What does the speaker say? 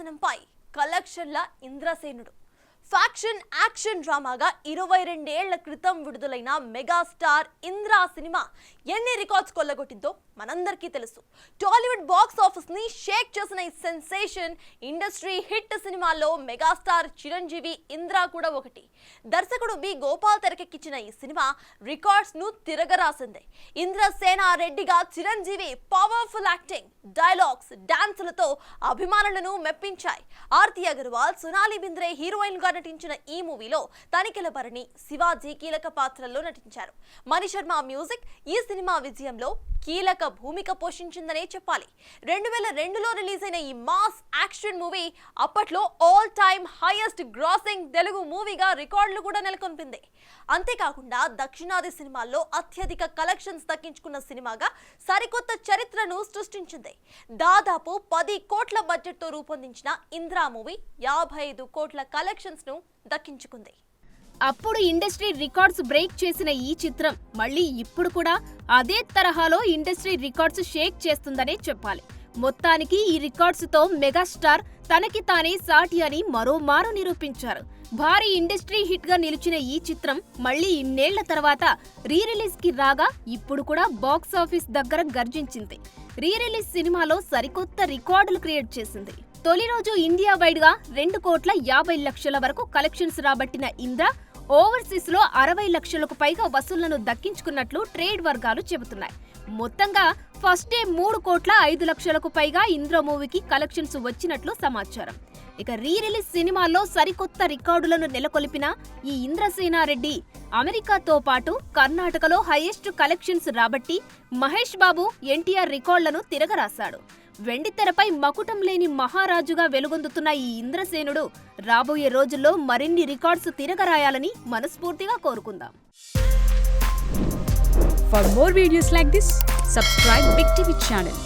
సింహాసనంపై కలెక్షన్ల ఇంద్రసేనుడు. Faction action డ్రామాగా 22 ఏళ్ల క్రితం విడుదలైన మెగాస్టార్ ఇంద్ర సినిమా ఎన్ని రికార్డ్స్ కొల్లగొట్టిందో మనందరికీ తెలుసు. టాలీవుడ్ బాక్స్ ఆఫీస్ ని షేక్ చేసిన ఈ సెన్సేషన్ ఇండస్ట్రీ హిట్ సినిమాల్లో మెగాస్టార్ చిరంజీవి ఇంద్ర కూడా ఒకటి. దర్శకుడు బి గోపాల్ తెరకెక్కించిన ఈ సినిమా రికార్డ్స్ ను తిరగరాసింది. ఇంద్రసేన రెడ్డిగా చిరంజీవి పవర్ఫుల్ యాక్టింగ్, డైలాగ్స్, డాన్సులతో అభిమానులను మెప్పించాయి. ఆర్తి అగర్వాల్, సోనాలి బింద్రే హీరోయిన్ గా నటించిన ఈ మూవీలో తనికెల భరణి, శివాజీ కీలక పాత్రల్లో నటించారు. మణిశర్మ మ్యూజిక్ ఈ సినిమా విజయంలో కీలక భూమిక పోషించిందనే చెప్పాలి. 2002లో రిలీజ్ అయిన ఈ మాస్ యాక్షన్ మూవీ అప్పట్లో all time highest grossing Telugu మూవీగా రికార్డులు కూడా నెలకొల్పింది. అంతేకాకుండా దక్షిణాది సినిమాల్లో అత్యధిక కలెక్షన్స్ దక్కించుకున్న సినిమాగా సరికొత్త చరిత్రను సృష్టించింది. దాదాపు 10 కోట్ల బడ్జెట్ తో రూపొందించిన ఇంద్రా మూవీ 55 కోట్ల కలెక్షన్స్ ను దక్కించుకుంది. అప్పుడు ఇండస్ట్రీ రికార్డ్స్ బ్రేక్ చేసిన ఈ చిత్రం మళ్ళీ ఇప్పుడు కూడా అదే తరహాలో ఇండస్ట్రీ రికార్డ్స్ షేక్ చేస్తుందనే చెప్పాలి. మొత్తానికి ఈ రికార్డ్స్ తో మెగాస్టార్ తనకి తానే సాటి అని మరోమారు నిరూపించారు. భారీ ఇండస్ట్రీ హిట్ గా నిలిచిన ఈ చిత్రం మళ్ళీ ఇన్నేళ్ల తర్వాత రీ రిలీజ్ కి రాగా ఇప్పుడు కూడా బాక్స్ ఆఫీస్ దగ్గర గర్జించింది. రీ రిలీజ్ సినిమాలో సరికొత్త రికార్డులు క్రియేట్ చేసింది. తొలి రోజు ఇండియా వైడ్ గా 2,50,00,000 వరకు కలెక్షన్స్ రాబట్టిన ఇంద్ర ఓవర్సీస్ లో 60 లక్షలకు పైగా వసూళ్లను దక్కించుకున్నట్లు ట్రేడ్ వర్గాలు చెబుతున్నాయి. మొత్తంగా ఫస్ట్ డే 3,05,00,000కు పైగా ఇంద్ర మూవీకి కలెక్షన్స్ వచ్చినట్లు సమాచారం. ఇక రీ రిలీజ్ సినిమాల్లో సరికొత్త రికార్డులను నెలకొల్పిన ఈ ఇంద్రసేనారెడ్డి అమెరికాతో పాటు కర్ణాటకలో హైయెస్ట్ కలెక్షన్స్ రాబట్టి మహేష్ బాబు, ఎన్టీఆర్ రికార్డులను తిరగరాశాడు. వెండితెరపై మకుటం లేని మహారాజుగా వెలుగొందుతున్న ఈ ఇంద్రసేనుడు రాబోయే రోజుల్లో మరిన్ని రికార్డ్స్ తిరగరాయాలని మనస్ఫూర్తిగా కోరుకుందాం. For more videos like this, subscribe Big TV channel.